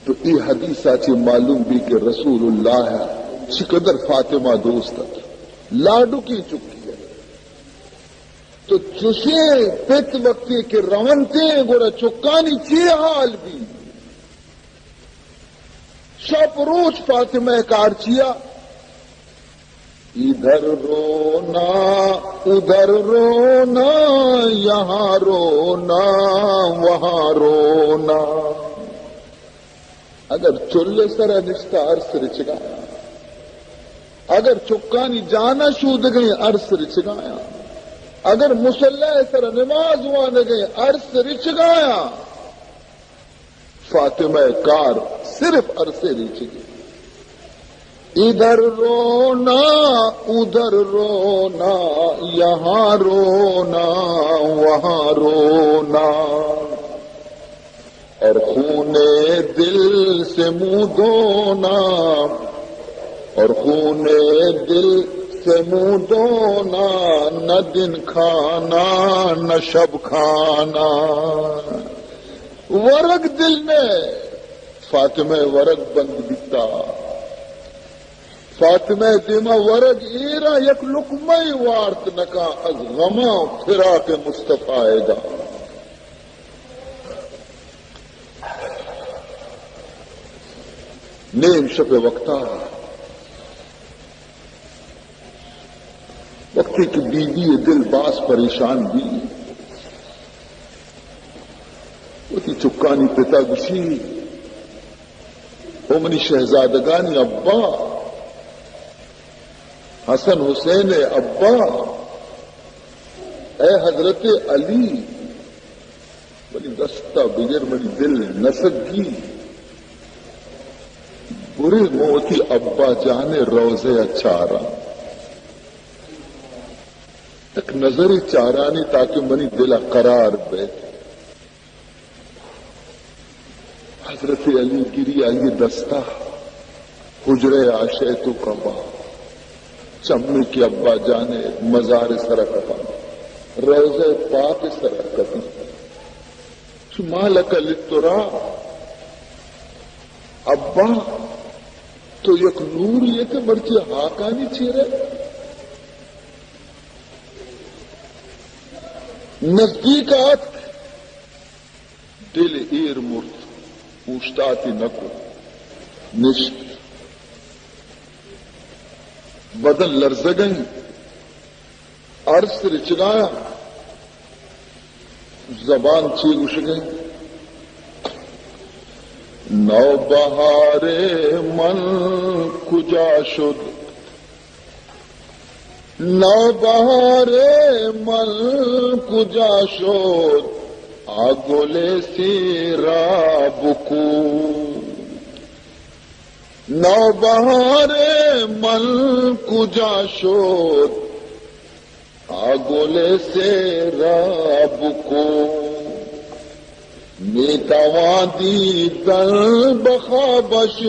تو یہ حدیث آچے معلوم بھی کہ رسول اللہ چقدر فاطمہ دوست لاڈو کی چکی ہے تو چوشے پت وقتی کے رونتے گوڑا چکانی چی حال بھی شب روز فاطمہ کارچیا ادھر رونا ادھر رونا یہاں رونا وہاں رونا اگر چلے سر نشتا عرص رچگایا اگر چکانی جانا شود گئی عرص رچگایا اگر مسلح سر نماز وانا گئی عرص رچگایا فاطمہ کار صرف عرصے رچگی ادھر رونا ادھر رونا یہاں رونا وہاں رونا اور خون دل سے منہ دھونا اور خون دل سے منہ دھونا نہ دن کھانا نہ شب کھانا ورق دل میں فاطمہ ورق بند بکتا فاطمہ دیما ورق ایرا یک لقمہ وارت نکا از غما فراق مصطفیٰ دا نیم شب وقتا وقتی کی بیوی دل باس پریشان بھی وقتی چکانی پتا گشی امنی شہزادگانی ابا حسن حسین ابا اے حضرت علی بڑی دستہ بغیر بڑی دل نسگی برے موتی ابا جانے روزے چارا ایک نظر چارانی تاکہ منی دل قرار بیٹھے حضرت علی گری آئیے دستہ حجرے عاشے تو کبا چمنی کی ابا جانے مزار سرکتا روزے پاک سرکتی مالک لترا ابا تو یک نور یہ کہ مرچے ہاکانی چیرے نزدیک آت دل ایر مرد پوچھتاتی نکو نشت بدن لرز گئی عرص رچگایا زبان چی گش گئی نو بہار من کجا شد نو بہار من کجا شد آگولے سیرا بکو نو بہار من کجا شد آگولے سیرا بکو نیتوان دیدن بخوابش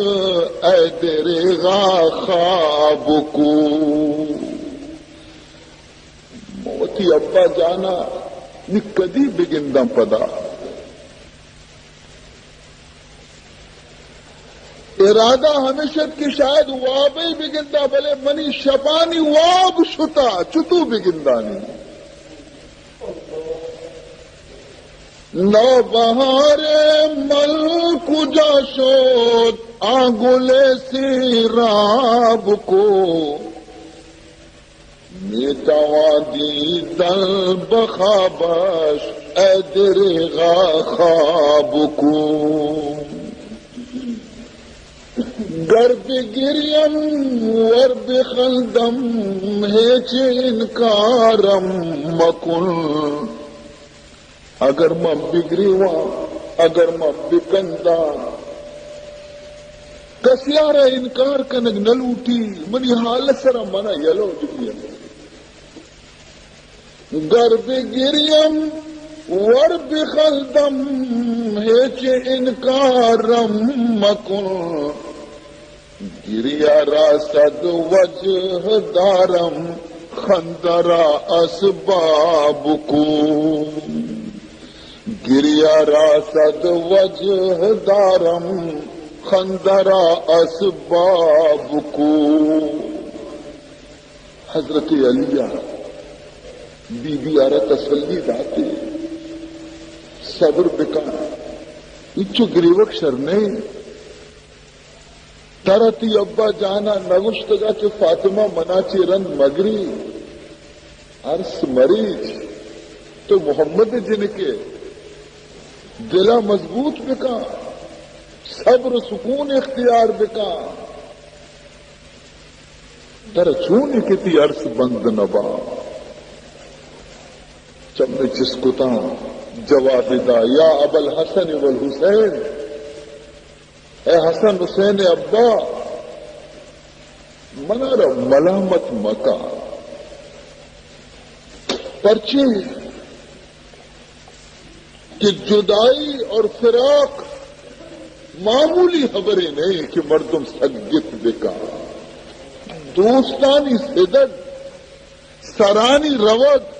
اے درغا خواب کو موتی ابا جانا نی کدی بگندم پدا ارادہ ہمیشہ کی شاید وابی بگندہ بلے منی شبانی واب شتا چتو بگندانی نو بہار مل کجا شد آنگلے سیراب کو میتوا دیدن بخوابش اے درغا خواب کو گر بگریم ور بخلدم ہیچ انکارم مکن اگر میں بگری ہوا اگر میں بکندہ کسیارا انکار کنگ نہ لوٹی منی حالت سرا منا یلو جگی گر بگریم ور بخلدم ہیچ انکارم مکن گریا راسد وجہ دارم خندرا اسباب کو گریا راسد وجہ دارم خندرا اسباب کو حضرت علیہ بی بی آرہ تسلی داتے صبر بکا اچو گریوک شرنے ترتی ابا جانا نگشتگا چو فاطمہ مناچی رن مگری عرص مریض تو محمد جن کے دلا مضبوط بکا صبر سکون اختیار بکا در چونی کتی عرص بند نبا چمنے جس کتا جواب دا یا ابا الحسن والحسین اے حسن حسین ابا منارا ملامت مکا پرچے کہ جدائی اور فراق معمولی خبریں نہیں کہ مردم سگت بکا دوستانی صدق سرانی روت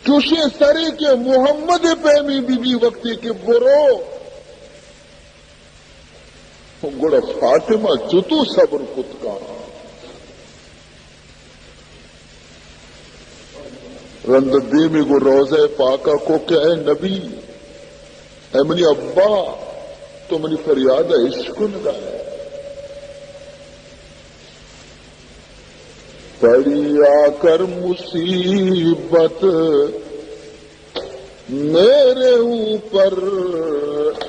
چوشے سرے کے محمد پیمی بی بی وقتی کے برو گڑا فاطمہ جتو صبر کت کا رند دیمی کو روزہ پاکا کو کہ اے نبی اے منی ابا تو منی فریاد عشق نگا ہے پڑی آ کر مصیبت میرے اوپر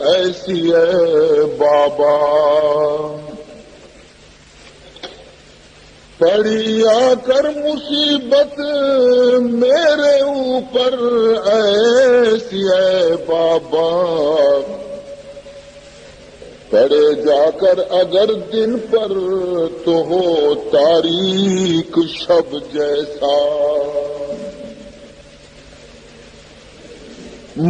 ایسی ہے بابا پڑی آ کر مصیبت میرے اوپر ایسی ہے بابا پڑے جا کر اگر دن پر تو ہو تاریک شب جیسا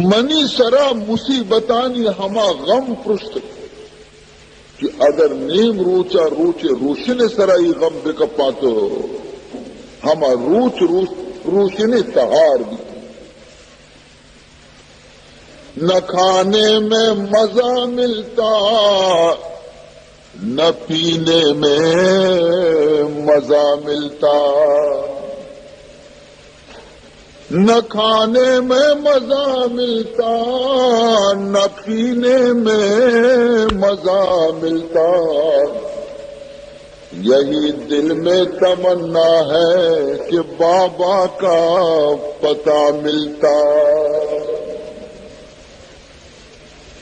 منی سرا مصیبتانی ہما غم پرست کہ اگر نیم روچا روچے روشن سرائی غم بکپا تو ہما روشن تہار بھی نہ کھانے میں مزہ ملتا نہ پینے میں مزہ ملتا نہ کھانے میں مزہ ملتا نہ پینے میں مزہ ملتا یہی دل میں تمنا ہے کہ بابا کا پتہ ملتا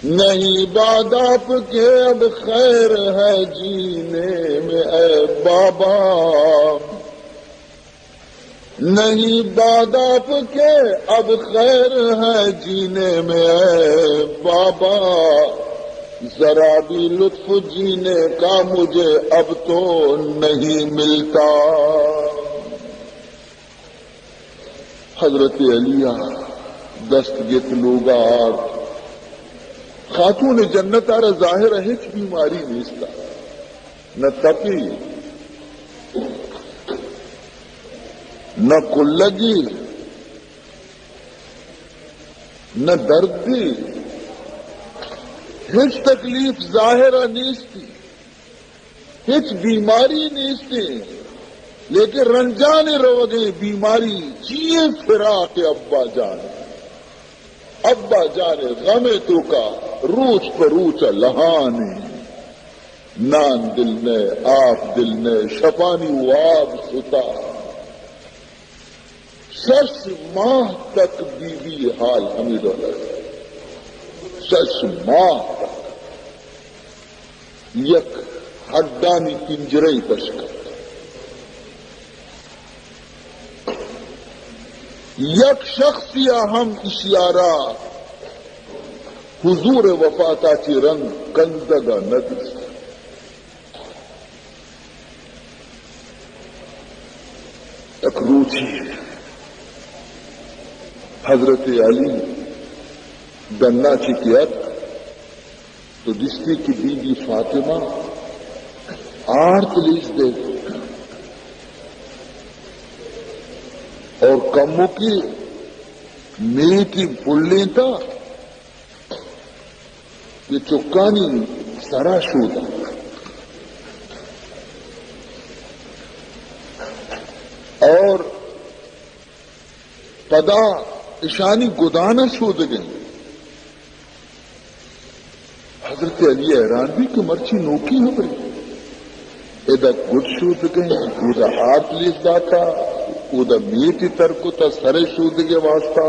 نہیں بعد آپ کے اب خیر ہے جینے میں اے بابا نہیں بعد آپ کے اب خیر ہے جینے میں اے بابا ذرا بھی لطف جینے کا مجھے اب تو نہیں ملتا حضرت علیہ دستگت لوگات خاتون جنت آرہ ظاہر ہے ہچ بیماری نیستا نہ تپی نہ کلگی نہ دردی ہچ تکلیف ظاہرہ نیستی ہچ بیماری نیستی لیکن رنجانے رو گئے بیماری چیئے فراق ابا جانے ابا جانے غمے تو کا روچ پر روچا لہانے نان دل نے آپ دل نے شپانی واب ستا شش ماہ تک بیوی حال حمید اللہ شش ماہ تک یک ہڈانی پنجرئی تشکر یک شخص یا ہم اشیارہ حضور وفاتا چی رنگ کندگا ندی ایک روچی حضرت علی دنا چی کیت تو دستی کی بی بی فاطمہ آرت لیس دے اور کموں کی میٹھی پلیں تھا یہ چکانی سرا شودا اور پدا اشانی گدانا شود گئی. حضرت علی حیران بھی کہ مرچی نوکی ہو گئی ادا گڈ شود گئی ادا ہاتھ لیس داتا ادا میٹی ترکو تا سرے شود گے واسطہ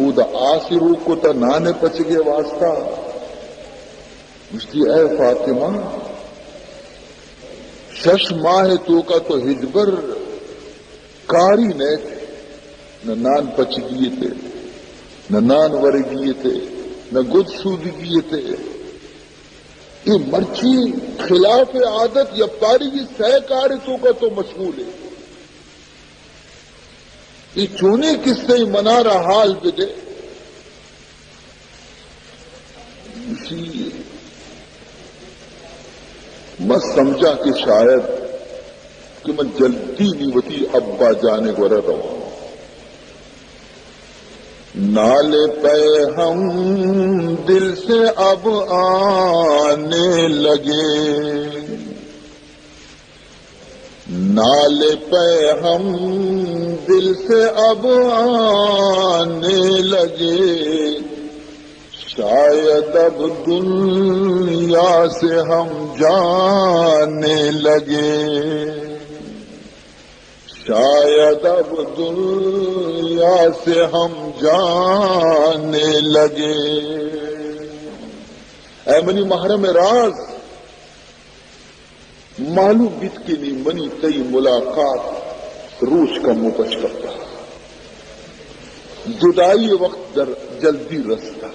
ادا آسی روکو تا نانے پچ گے واسطہ. مجھتی اے فاطمہ شش ماہ تو کا تو ہجبر کاری نہیں تھے نہ نان پچ گیے تھے نہ نان ور گیے تھے نہ گد سود گیے تھے. یہ مرچی خلاف عادت یا پاری کی سہ کارتوں کا تو مشغول ہے. یہ چونے کس سے منا رہا حال بدے اسی میں سمجھا کہ شاید کہ میں جلدی نہیں ہوتی ابا جانے کو رہا ہوں. نالے پہ ہم دل سے اب آنے لگے نالے پہ ہم دل سے اب آنے لگے شاید اب دنیا سے ہم جانے لگے شاید اب دنیا سے ہم جانے لگے. اے منی محرم راز معلوم بیت کے لی منی تئی ملاقات روش کا مپش کرتا جدائی وقت در جلدی رستا